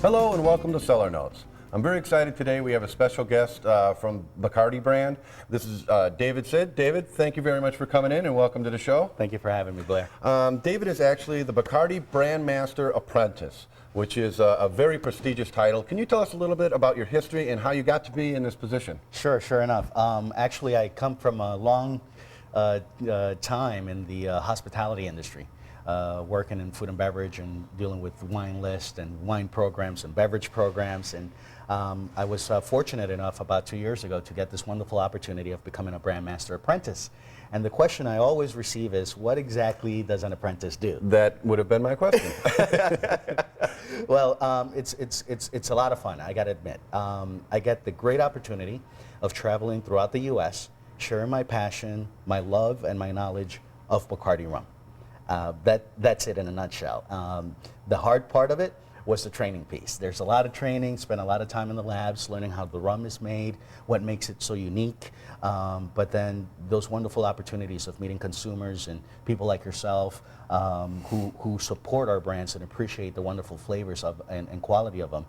Hello and welcome to Cellar Notes. I'm very excited today. We have a special guest from Bacardi brand. This is David Sid. David, thank you very much for coming in and welcome to the show. Thank you for having me, Blair. David is actually the Bacardi Brand Master Apprentice, which is a very prestigious title. Can you tell us a little bit about your history and how you got to be in this position? Sure enough. Actually, I come from a long time in the hospitality industry. Working in food and beverage and dealing with wine lists and wine programs and beverage programs. And I was fortunate enough about 2 years ago to get this wonderful opportunity of becoming a Brand Master Apprentice. And the question I always receive is, what exactly does an apprentice do? That would have been my question. Well, it's a lot of fun, I got to admit. I get the great opportunity of traveling throughout the U.S., sharing my passion, my love, and my knowledge of Bacardi rum. That's it in a nutshell. The hard part of it was the training piece. There's a lot of training, spent a lot of time in the labs learning how the rum is made, what makes it so unique, but then those wonderful opportunities of meeting consumers and people like yourself who support our brands and appreciate the wonderful flavors of and quality of them,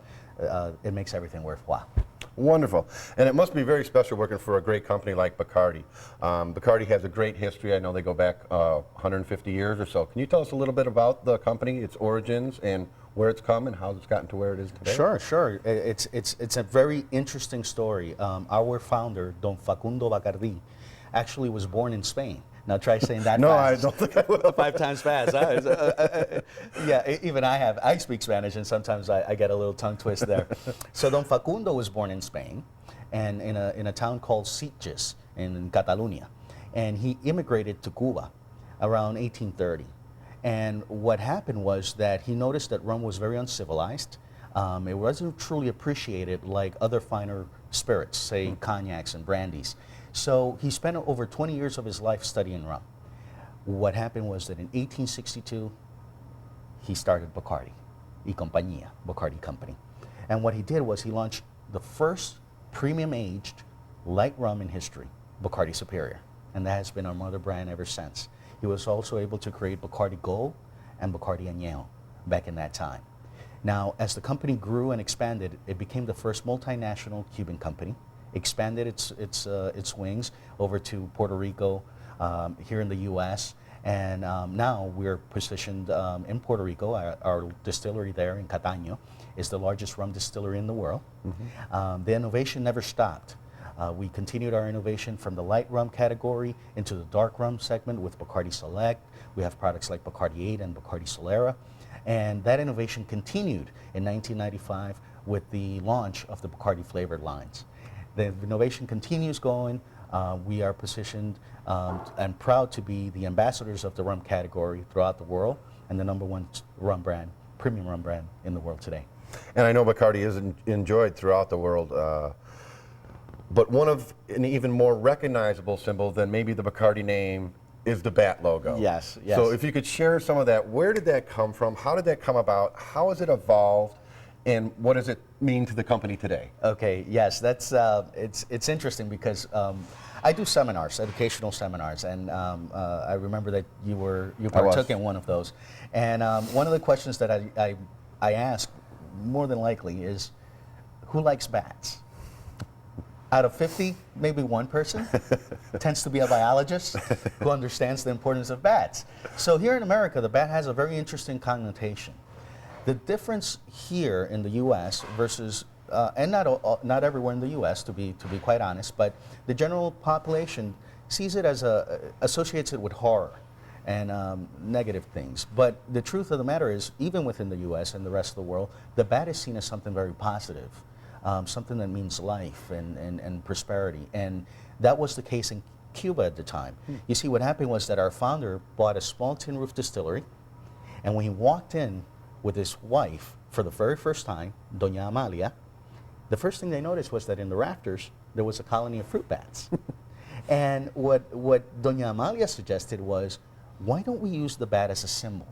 it makes everything worthwhile. Wonderful. And it must be very special working for a great company like Bacardi. Bacardi has a great history. I know they go back 150 years or so. Can you tell us a little bit about the company, its origins, and where it's come and how it's gotten to where it is today? Sure. It's a very interesting story. Our founder, Don Facundo Bacardi, actually was born in Spain. Now try saying that no, fast. I don't think I will. 5 times fast. Yeah, even I speak Spanish, and sometimes I get a little tongue twist there. So Don Facundo was born in Spain, and in a town called Sitges in Catalonia. And he immigrated to Cuba around 1830. And what happened was that he noticed that rum was very uncivilized. It wasn't truly appreciated like other finer spirits, say cognacs and brandies. So he spent over 20 years of his life studying rum. What happened was that in 1862, he started Bacardi y Compañía, Bacardi Company. And what he did was he launched the first premium-aged light rum in history, Bacardi Superior. And that has been our mother brand ever since. He was also able to create Bacardi Gold and Bacardi Añejo back in that time. Now, as the company grew and expanded, it became the first multinational Cuban company, expanded its wings over to Puerto Rico, here in the U.S., and now we're positioned in Puerto Rico. Our distillery there in Cataño is the largest rum distillery in the world. Mm-hmm. The innovation never stopped. We continued our innovation from the light rum category into the dark rum segment with Bacardi Select. We have products like Bacardi 8 and Bacardi Solera. And that innovation continued in 1995 with the launch of the Bacardi flavored lines. The innovation continues going. We are positioned and proud to be the ambassadors of the rum category throughout the world and the #1 rum brand, premium rum brand in the world today. And I know Bacardi is enjoyed throughout the world, but one of an even more recognizable symbol than maybe the Bacardi name is the bat logo. Yes. So if you could share some of that, where did that come from? How did that come about? How has it evolved? And what does it mean to the company today? Okay, yes, that's it's interesting because I do seminars, educational seminars, and I remember that you partook in one of those. And one of the questions that I ask more than likely is, who likes bats? Out of 50, maybe one person tends to be a biologist who understands the importance of bats. So here in America, the bat has a very interesting connotation. The difference here in the U.S. versus, and not everywhere in the U.S. to be quite honest, but the general population sees it as associates it with horror and negative things. But the truth of the matter is, even within the U.S. and the rest of the world, the bat is seen as something very positive, something that means life and prosperity. And that was the case in Cuba at the time. You see, what happened was that our founder bought a small tin roof distillery, and when he walked in with his wife for the very first time, Doña Amalia, the first thing they noticed was that in the rafters there was a colony of fruit bats. And what Doña Amalia suggested was, why don't we use the bat as a symbol?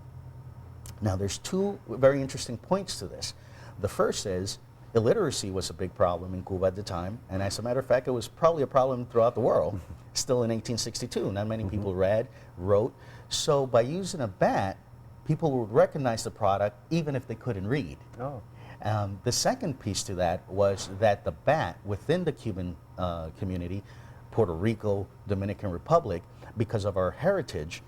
Now there's 2 very interesting points to this. The first is, illiteracy was a big problem in Cuba at the time, and as a matter of fact, it was probably a problem throughout the world, still in 1862. Not many people read, wrote. So by using a bat, people would recognize the product even if they couldn't read. Oh. The second piece to that was that the bat within the Cuban community, Puerto Rico, Dominican Republic, because of our heritage,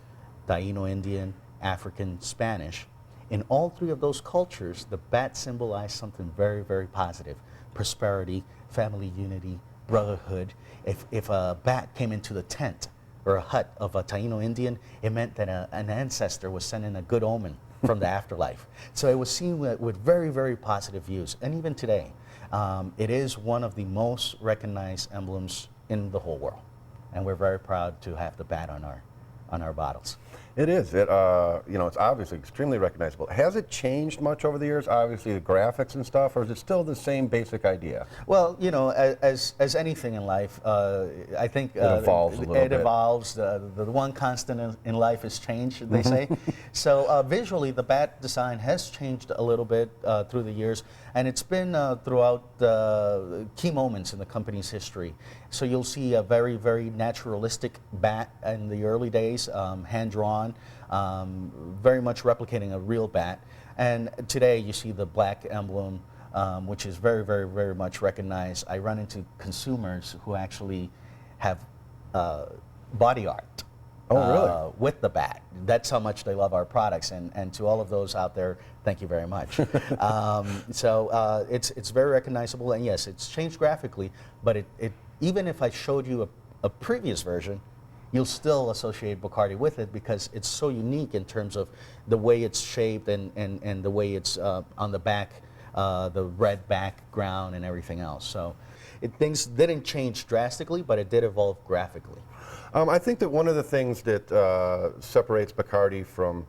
Taino Indian, African, Spanish, in all three of those cultures, the bat symbolized something very, very positive: prosperity, family unity, brotherhood. If a bat came into the tent or a hut of a Taino Indian, it meant that an ancestor was sending a good omen from the afterlife. So it was seen with very, very positive views. And even today, it is one of the most recognized emblems in the whole world. And we're very proud to have the bat on our bottles. It is. It's obviously extremely recognizable. Has it changed much over the years? Obviously, the graphics and stuff, or is it still the same basic idea? Well, as anything in life, I think it evolves a little bit. It evolves. The one constant in life is change, they say. So visually, the bat design has changed a little bit through the years, and it's been throughout key moments in the company's history. So you'll see a very, very naturalistic bat in the early days, hand-drawn, very much replicating a real bat. And today you see the black emblem, which is very, very, very much recognized. I run into consumers who actually have body art with the bat. That's how much they love our products. And to all of those out there, thank you very much. It's very recognizable. And yes, it's changed graphically, but even if I showed you a previous version, you'll still associate Bacardi with it because it's so unique in terms of the way it's shaped and the way it's on the back, the red background and everything else. So things didn't change drastically, but it did evolve graphically. I think that one of the things that separates Bacardi from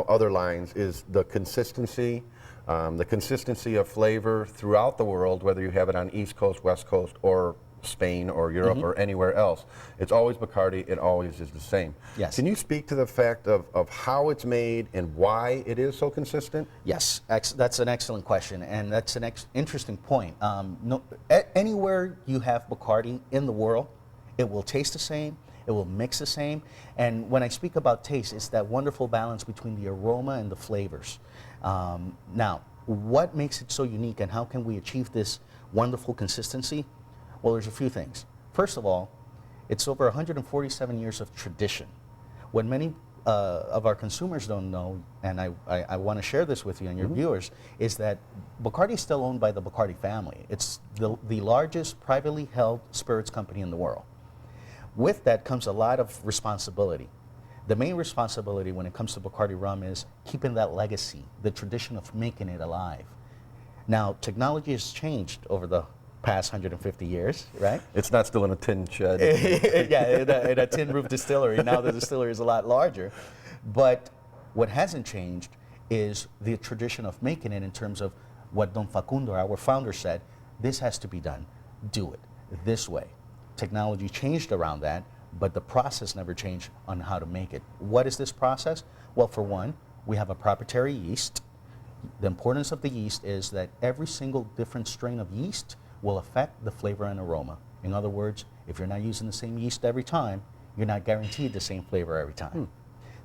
other lines is the consistency of flavor throughout the world, whether you have it on East Coast, West Coast, or Spain or Europe or anywhere else. It's always Bacardi. It always is the same. Yes. Can you speak to the fact of how it's made and why it is so consistent? Yes, that's an excellent question, and that's an interesting point. Anywhere you have Bacardi in the world, it will taste the same, it will mix the same, and when I speak about taste, it's that wonderful balance between the aroma and the flavors. Now, what makes it so unique and how can we achieve this wonderful consistency? Well, there's a few things. First of all, it's over 147 years of tradition. What many of our consumers don't know, and I want to share this with you and your viewers, is that Bacardi is still owned by the Bacardi family. It's the largest privately held spirits company in the world. With that comes a lot of responsibility. The main responsibility when it comes to Bacardi rum is keeping that legacy, the tradition of making it alive. Now, technology has changed over the past 150 years, right? It's not still in a tin shed. Yeah, in a tin roof distillery. Now the distillery is a lot larger. But what hasn't changed is the tradition of making it in terms of what Don Facundo, our founder, said: this has to be done. Do it this way. Technology changed around that, but the process never changed on how to make it. What is this process? Well, for one, we have a proprietary yeast. The importance of the yeast is that every single different strain of yeast will affect the flavor and aroma. In other words, if you're not using the same yeast every time, you're not guaranteed the same flavor every time.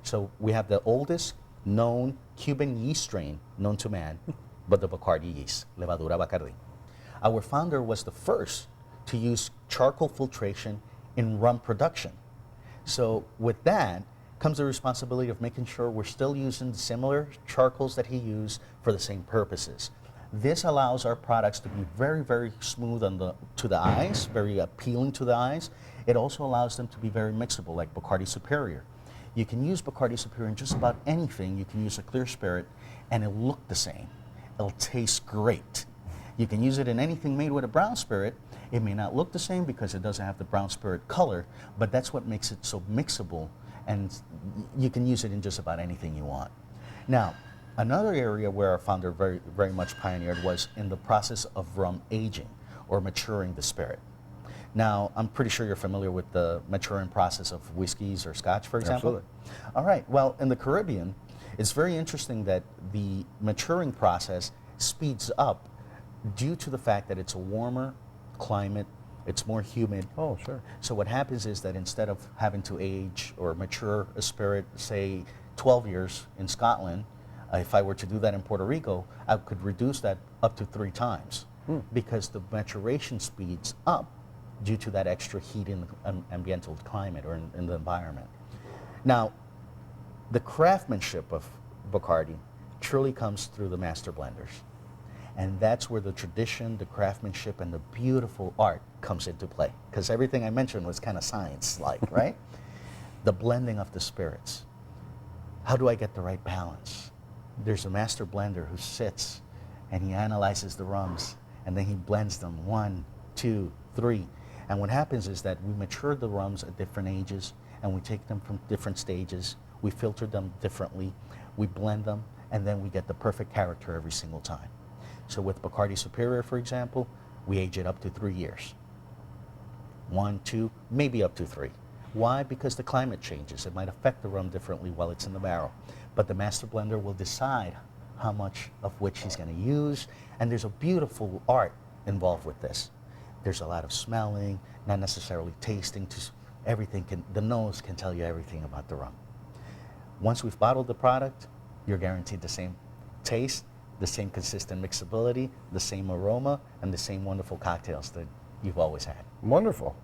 So we have the oldest known Cuban yeast strain known to man, but the Bacardi yeast, Levadura Bacardi. Our founder was the first to use charcoal filtration in rum production. So with that comes the responsibility of making sure we're still using similar charcoals that he used for the same purposes. This allows our products to be very, very smooth to the eyes, very appealing to the eyes. It also allows them to be very mixable, like Bacardi Superior. You can use Bacardi Superior in just about anything. You can use a clear spirit, and it'll look the same. It'll taste great. You can use it in anything made with a brown spirit. It may not look the same because it doesn't have the brown spirit color, but that's what makes it so mixable, and you can use it in just about anything you want. Now, another area where our founder very, very much pioneered was in the process of rum aging or maturing the spirit. Now, I'm pretty sure you're familiar with the maturing process of whiskeys or scotch, for example. Absolutely. All right. Well, in the Caribbean, it's very interesting that the maturing process speeds up due to the fact that it's a warmer climate, it's more humid. Oh, sure. So what happens is that instead of having to age or mature a spirit, say 12 years in Scotland, If I were to do that in Puerto Rico, I could reduce that up to 3 times because the maturation speeds up due to that extra heat in the ambiental climate or in the environment. Now, the craftsmanship of Bacardi truly comes through the master blenders. And that's where the tradition, the craftsmanship, and the beautiful art comes into play. Because everything I mentioned was kind of science-like, right? The blending of the spirits. How do I get the right balance? There's a master blender who sits and he analyzes the rums and then he blends them 1, 2, 3. And what happens is that we mature the rums at different ages and we take them from different stages. We filter them differently. We blend them and then we get the perfect character every single time. So with Bacardi Superior, for example, we age it up to 3 years. 1, 2, maybe up to 3. Why? Because the climate changes. It might affect the rum differently while it's in the barrel. But the master blender will decide how much of which he's going to use. And there's a beautiful art involved with this. There's a lot of smelling, not necessarily tasting. The nose can tell you everything about the rum. Once we've bottled the product, you're guaranteed the same taste, the same consistent mixability, the same aroma, and the same wonderful cocktails that you've always had. Wonderful.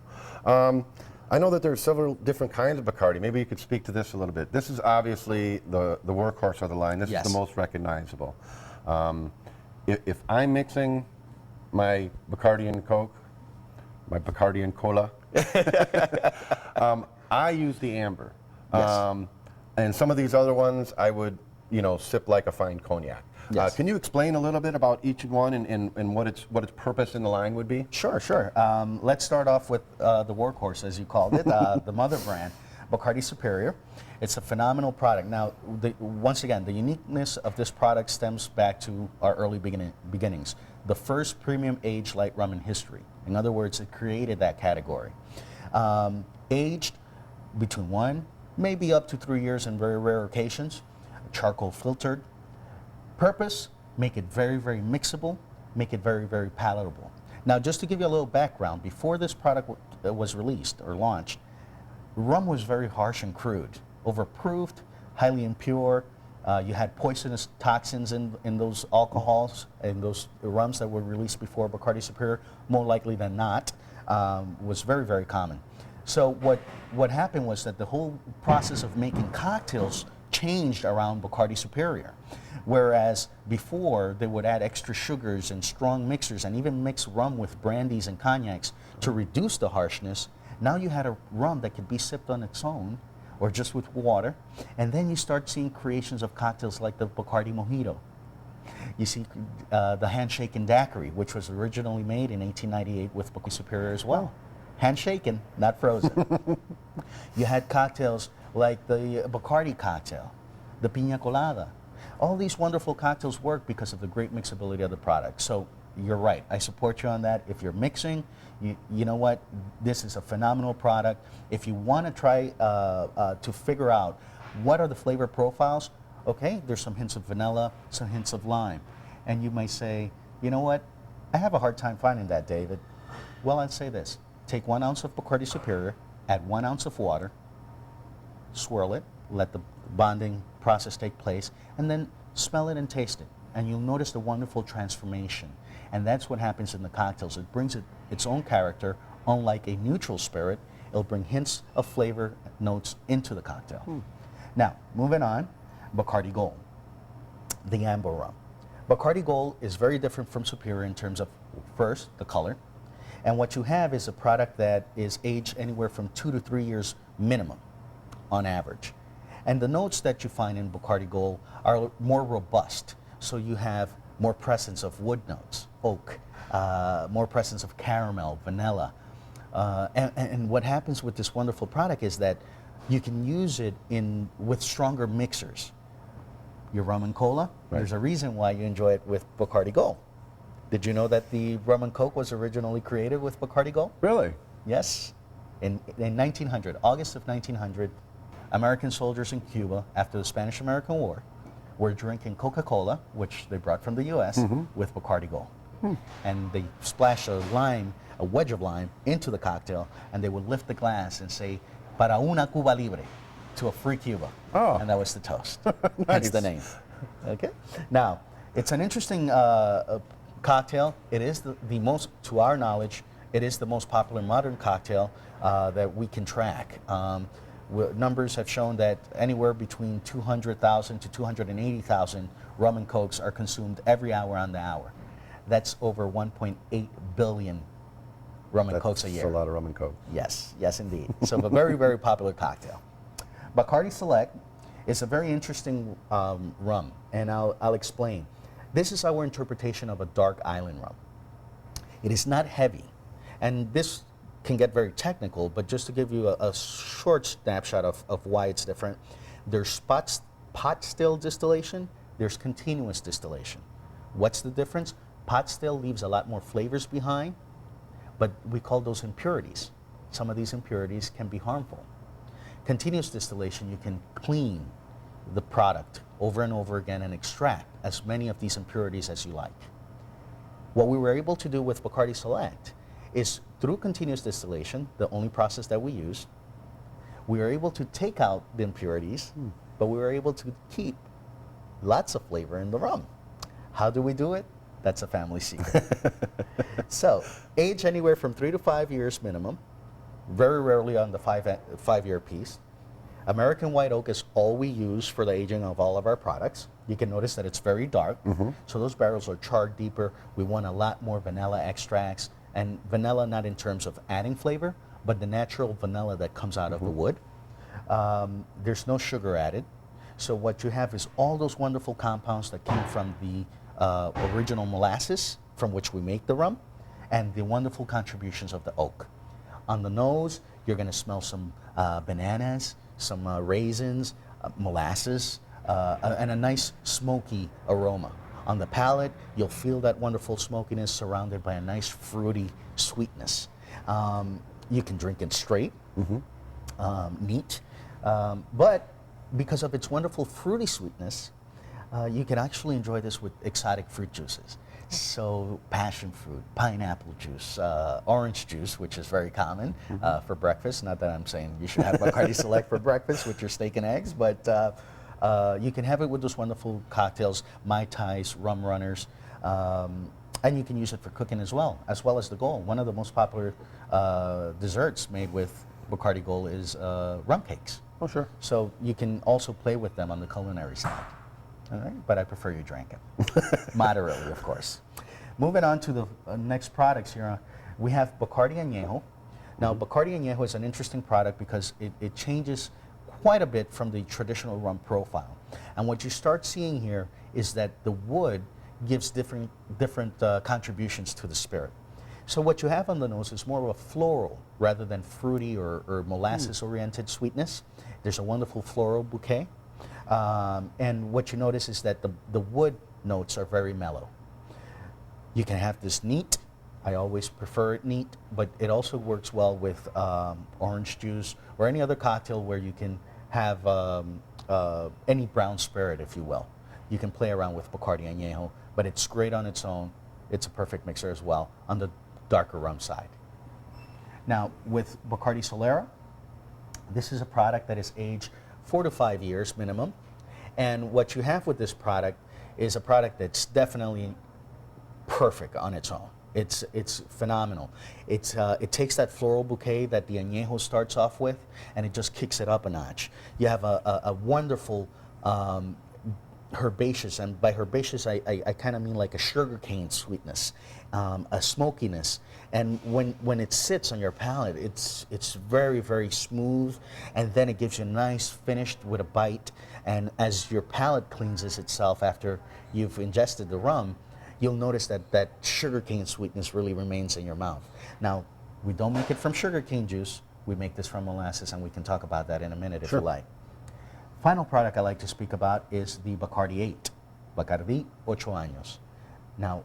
I know that there's several different kinds of Bacardi. Maybe you could speak to this a little bit. This is obviously the workhorse of the line. This is the most recognizable. If I'm mixing my Bacardi and Coke, my Bacardi and Cola, I use the amber. Yes. And some of these other ones I would, sip like a fine cognac. Yes. Can you explain a little bit about each one and what its purpose in the line would be? Sure. Let's start off with the workhorse, as you called it, the mother brand, Bacardi Superior. It's a phenomenal product. Now, once again, the uniqueness of this product stems back to our early beginnings. The first premium aged light rum in history. In other words, it created that category. Aged between 1, maybe up to 3 years in very rare occasions, charcoal filtered. Purpose, make it very, very mixable, make it very, very palatable. Now, just to give you a little background, before this product was released or launched, rum was very harsh and crude, overproofed, highly impure. You had poisonous toxins in those alcohols and those rums that were released before Bacardi Superior, more likely than not, was very, very common. So what happened was that the whole process of making cocktails changed around Bacardi Superior. Whereas before, they would add extra sugars and strong mixers and even mix rum with brandies and cognacs to reduce the harshness. Now you had a rum that could be sipped on its own or just with water. And then you start seeing creations of cocktails like the Bacardi Mojito. You see the Handshaken Daiquiri, which was originally made in 1898 with Bacardi Superior as well. Handshaken, not frozen. You had cocktails like the Bacardi cocktail, the Piña Colada. All these wonderful cocktails work because of the great mixability of the product. So you're right, I support you on that. If you're mixing, you know what, this is a phenomenal product. If you want to try to figure out what are the flavor profiles, okay, there's some hints of vanilla, some hints of lime. And you may say, you know what, I have a hard time finding that, David. Well, I'd say this. Take 1 ounce of Bacardi Superior, add 1 ounce of water, swirl it, let the bonding process take place, and then smell it and taste it. And you'll notice the wonderful transformation. And that's what happens in the cocktails. It brings its own character. Unlike a neutral spirit, it'll bring hints of flavor notes into the cocktail. Now, moving on, Bacardi Gold, the amber rum. Bacardi Gold is very different from Superior in terms of, first, the color. And what you have is a product that is aged anywhere from 2 to 3 years minimum on average. And the notes that you find in Bacardi Gold are more robust. So you have more presence of wood notes, oak, more presence of caramel, vanilla. And what happens with this wonderful product is that you can use it with stronger mixers. Your rum and cola, there's a reason why you enjoy it with Bacardi Gold. Did you know that the rum and coke was originally created with Bacardi Gold? Really? Yes. In 1900, August of 1900, American soldiers in Cuba, after the Spanish-American War, were drinking Coca-Cola, which they brought from the U.S., with Bacardi Gold. And they splashed a wedge of lime into the cocktail, and they would lift the glass and say, "Para una Cuba libre," to a free Cuba. Oh. And that was the toast. Nice. Hence the name. Okay. Now, it's an interesting cocktail. It is the most, to our knowledge, it is the most popular modern cocktail that we can track. Numbers have shown that anywhere between 200,000 to 280,000 rum and cokes are consumed every hour on the hour. That's over 1.8 billion rum and cokes a year. That's a lot of rum and coke. Yes, yes indeed. So a very, very popular cocktail. Bacardi Select is a very interesting rum, and I'll explain. This is our interpretation of a dark island rum. It is not heavy, and this can get very technical, but just to give you a short snapshot of why it's different, there's pot still distillation, there's continuous distillation. What's the difference? Pot still leaves a lot more flavors behind, but we call those impurities. Some of these impurities can be harmful. Continuous distillation, you can clean the product over and over again and extract as many of these impurities as you like. What we were able to do with Bacardi Select is through continuous distillation, the only process that we use, we were able to take out the impurities, but we were able to keep lots of flavor in the rum. How do we do it? That's a family secret. So, age anywhere from 3 to 5 years minimum, very rarely on the 5-year piece. American white oak is all we use for the aging of all of our products. You can notice that it's very dark, so those barrels are charred deeper. We want a lot more vanilla extracts, and vanilla not in terms of adding flavor, but the natural vanilla that comes out of the wood. There's no sugar added. So what you have is all those wonderful compounds that came from the original molasses from which we make the rum, and the wonderful contributions of the oak. On the nose, you're going to smell some bananas, some raisins, molasses, and a nice smoky aroma. On the palate, you'll feel that wonderful smokiness surrounded by a nice fruity sweetness. You can drink it straight, neat, but because of its wonderful fruity sweetness, you can actually enjoy this with exotic fruit juices. So passion fruit, pineapple juice, orange juice, which is very common for breakfast. Not that I'm saying you should have Bacardi Select for breakfast with your steak and eggs, but you can have it with those wonderful cocktails, Mai Tais, rum runners, and you can use it for cooking as well as the Gold. One of the most popular desserts made with Bacardi Gold is rum cakes. Oh, sure. So you can also play with them on the culinary side. All right, but I prefer you drank it. Moderately, of course. Moving on to the next products here, we have Bacardi Añejo. Now, Bacardi Añejo is an interesting product because it changes quite a bit from the traditional rum profile. And what you start seeing here is that the wood gives different contributions to the spirit. So what you have on the nose is more of a floral rather than fruity or molasses-oriented sweetness. There's a wonderful floral bouquet. And what you notice is that the wood notes are very mellow. You can have this neat. I always prefer it neat, but it also works well with orange juice or any other cocktail where you can have any brown spirit, if you will. You can play around with Bacardi Añejo, but it's great on its own. It's a perfect mixer as well on the darker rum side. Now, with Bacardi Solera, this is a product that is aged 4 to 5 years minimum. And what you have with this product is a product that's definitely perfect on its own. It's phenomenal. It takes that floral bouquet that the añejo starts off with, and it just kicks it up a notch. You have a wonderful herbaceous, and by herbaceous I kind of mean like a sugarcane sweetness, a smokiness. And when it sits on your palate, it's very, very smooth, and then it gives you a nice finish with a bite. And as your palate cleanses itself after you've ingested the rum, you'll notice that sugarcane sweetness really remains in your mouth. Now, we don't make it from sugarcane juice. We make this from molasses, and we can talk about that in a minute if you like. Final product I like to speak about is the Bacardi 8, Bacardi 8 años. Now,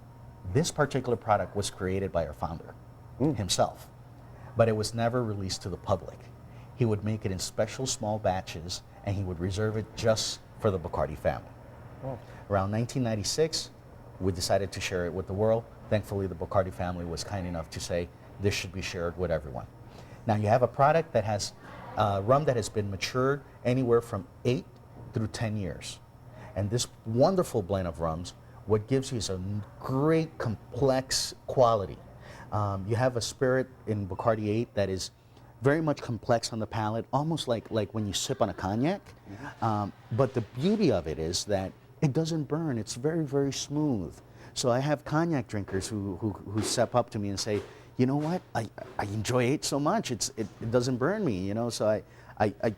this particular product was created by our founder himself, but it was never released to the public. He would make it in special small batches, and he would reserve it just for the Bacardi family. Around 1996, we decided to share it with the world. Thankfully, the Bacardi family was kind enough to say this should be shared with everyone. Now, you have a product that has rum that has been matured anywhere from 8 through 10 years. And this wonderful blend of rums, what gives you is a great complex quality. You have a spirit in Bacardi 8 that is very much complex on the palate, almost like when you sip on a cognac. But the beauty of it is that it doesn't burn. It's very, very smooth. So I have cognac drinkers who step up to me and say, you know what, I enjoy it so much. It doesn't burn me, you know. So I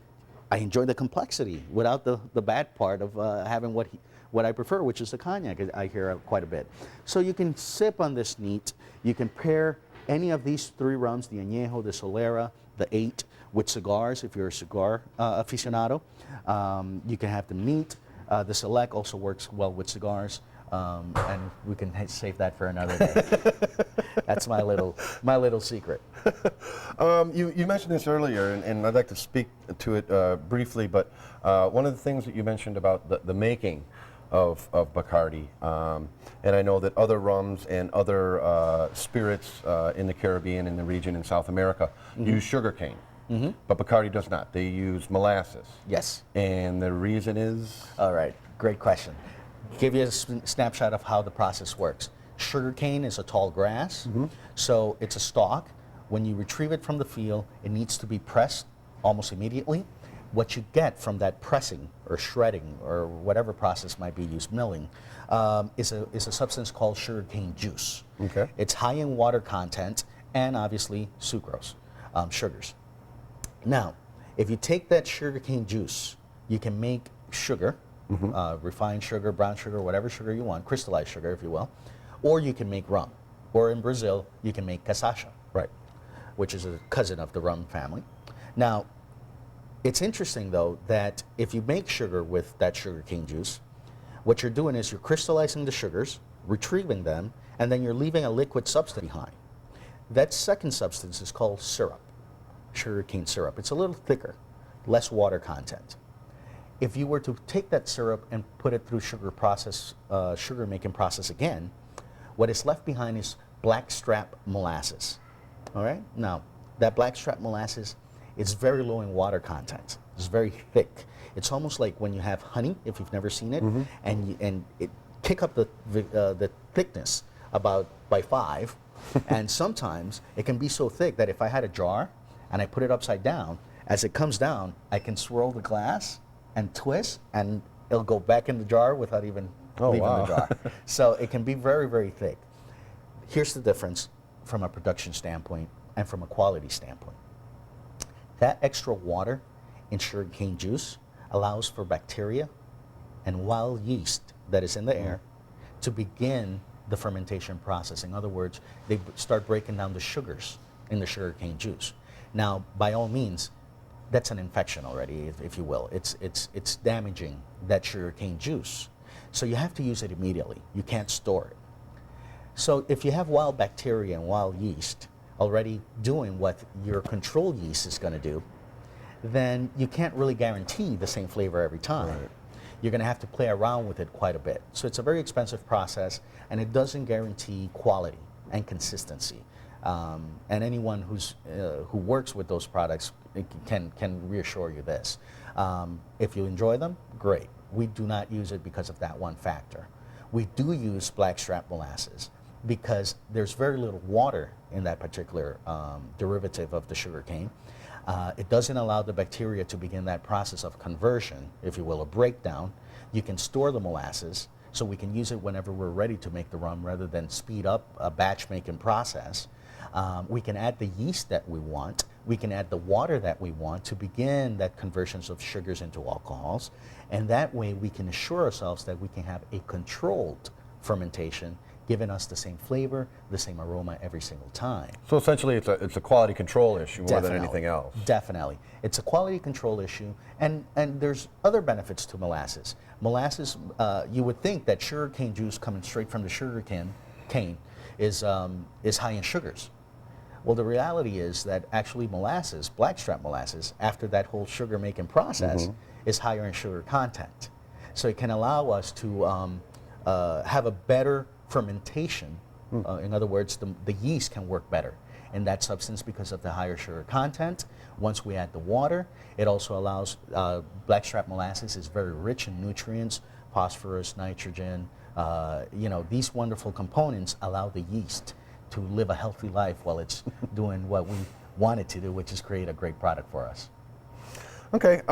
enjoy the complexity without the bad part of having what I prefer, which is the cognac. I hear quite a bit. So you can sip on this neat. You can pair any of these three rums, the Añejo, the Solera, the 8, with cigars if you're a cigar aficionado. You can have the neat. The Select also works well with cigars. And we can save that for another day. That's my little secret. You mentioned this earlier, and I'd like to speak to it briefly, but one of the things that you mentioned about the making of Bacardi, and I know that other rums and other spirits in the Caribbean, in the region, in South America, use sugar cane. But Bacardi does not. They use molasses. Yes. And the reason is? All right, great question. Give you a snapshot of how the process works. Sugarcane is a tall grass, so it's a stalk. When you retrieve it from the field, it needs to be pressed almost immediately. What you get from that pressing or shredding or whatever process might be used, milling, is a substance called sugarcane juice. Okay. It's high in water content and obviously sucrose, sugars. Now, if you take that sugarcane juice, you can make sugar, refined sugar, brown sugar, whatever sugar you want, crystallized sugar, if you will, or you can make rum. Or in Brazil, you can make cachaça, Right. which is a cousin of the rum family. Now, it's interesting, though, that if you make sugar with that sugarcane juice, what you're doing is you're crystallizing the sugars, retrieving them, and then you're leaving a liquid substance behind. That second substance is called syrup, sugarcane syrup. It's a little thicker, less water content. If you were to take that syrup and put it through sugar making process again, what is left behind is blackstrap molasses. All right? Now, that blackstrap molasses is very low in water content. It's very thick. It's almost like when you have honey, if you've never seen it, and it kick up the thickness about by 5, and sometimes it can be so thick that if I had a jar and I put it upside down, as it comes down, I can swirl the glass and twist, and it'll go back in the jar without even leaving the jar. So it can be very, very thick. Here's the difference from a production standpoint and from a quality standpoint. That extra water in sugarcane juice allows for bacteria and wild yeast that is in the air to begin the fermentation process. In other words, they start breaking down the sugars in the sugarcane juice. Now, by all means, that's an infection already, if you will. It's damaging that sugarcane juice. So you have to use it immediately. You can't store it. So if you have wild bacteria and wild yeast already doing what your control yeast is going to do, then you can't really guarantee the same flavor every time. Right. You're going to have to play around with it quite a bit. So it's a very expensive process, and it doesn't guarantee quality and consistency. And anyone who works with those products can reassure you this. If you enjoy them, great. We do not use it because of that one factor. We do use blackstrap molasses because there's very little water in that particular derivative of the sugarcane. It doesn't allow the bacteria to begin that process of conversion, if you will, a breakdown. You can store the molasses, so we can use it whenever we're ready to make the rum rather than speed up a batch making process. We can add the yeast that we want. We can add the water that we want to begin that conversions of sugars into alcohols. And that way we can assure ourselves that we can have a controlled fermentation, giving us the same flavor, the same aroma every single time. So essentially it's a quality control issue more than anything else. Definitely. It's a quality control issue, and there's other benefits to molasses. Molasses, you would think that sugarcane juice coming straight from the sugarcane is high in sugars. Well, the reality is that actually molasses, blackstrap molasses, after that whole sugar making process, is higher in sugar content. So it can allow us to have a better fermentation. In other words, the yeast can work better in that substance because of the higher sugar content. Once we add the water, it also allows, blackstrap molasses is very rich in nutrients, phosphorus, nitrogen, these wonderful components allow the yeast to live a healthy life while it's doing what we want it to do, which is create a great product for us. Okay,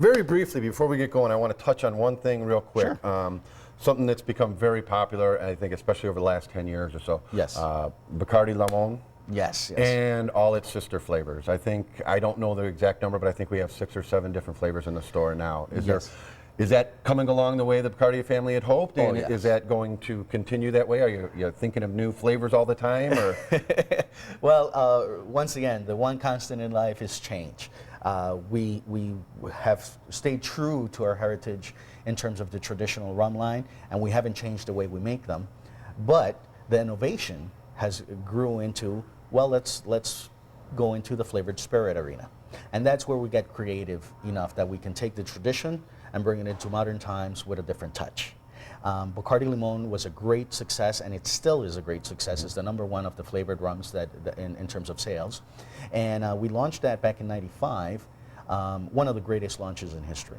very briefly, before we get going, I want to touch on one thing real quick. Sure. Something that's become very popular, I think, especially over the last 10 years or so. Yes. Bacardi Limon. Yes, yes. And all its sister flavors. I don't know the exact number, but I think we have 6 or 7 different flavors in the store now. Is that coming along the way the Bacardi family had hoped? And yes. Is that going to continue that way? Are you thinking of new flavors all the time? Or? Well, once again, the one constant in life is change. We have stayed true to our heritage in terms of the traditional rum line, and we haven't changed the way we make them. But the innovation has grew into, well, let's go into the flavored spirit arena. And that's where we get creative enough that we can take the tradition and bring it into modern times with a different touch. Bacardi Limon was a great success, and it still is a great success. It's the #1 of the flavored rums in terms of sales. And we launched that back in '95, one of the greatest launches in history.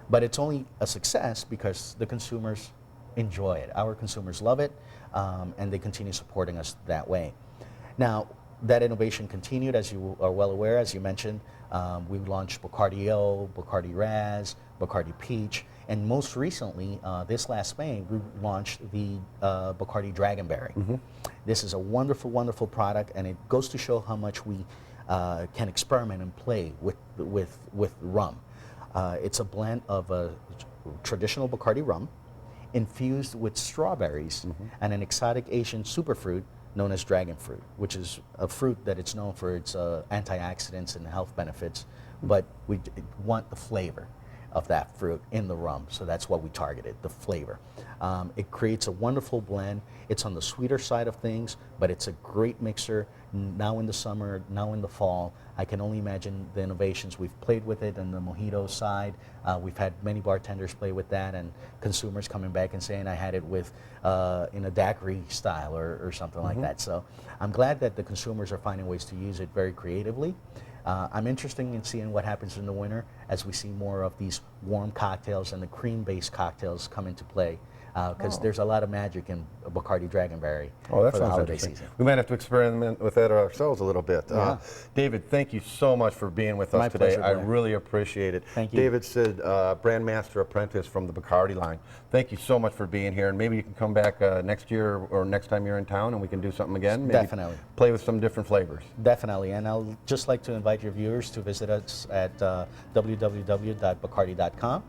But it's only a success because the consumers enjoy it. Our consumers love it, and they continue supporting us that way. Now, that innovation continued, as you are well aware, as you mentioned. We launched Bacardi O, Bacardi Raz, Bacardi Peach, and most recently, this last May, we launched the Bacardi Dragonberry. This is a wonderful, wonderful product, and it goes to show how much we can experiment and play with rum. It's a blend of a traditional Bacardi rum infused with strawberries and an exotic Asian superfruit known as dragon fruit, which is a fruit that it's known for its antioxidants and health benefits, but we want the flavor of that fruit in the rum, so that's what we targeted, the flavor. It creates a wonderful blend. It's on the sweeter side of things, but it's a great mixer now in the summer, now in the fall. I can only imagine the innovations. We've played with it on the mojito side. We've had many bartenders play with that, and consumers coming back and saying, I had it with in a daiquiri style or something like that. So I'm glad that the consumers are finding ways to use it very creatively. I'm interested in seeing what happens in the winter as we see more of these warm cocktails and the cream-based cocktails come into play, because there's a lot of magic in Bacardi Dragonberry for the holiday season. We might have to experiment with that ourselves a little bit. Yeah. David, thank you so much for being with us My today. pleasure, I Blair. really appreciate it. Thank you. David Sid, Brand Master Apprentice from the Bacardi line. Thank you so much for being here, and maybe you can come back next year or next time you're in town and we can do something again. Maybe Definitely. play with some different flavors. Definitely, and I'll just like to invite your viewers to visit us at www.bacardi.com.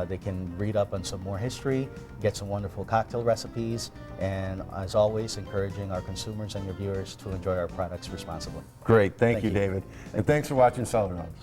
They can read up on some more history, get some wonderful cocktail recipes, and as always, encouraging our consumers and your viewers to enjoy our products responsibly. Great. Thank you, you. David. And thanks for watching Southern Rums.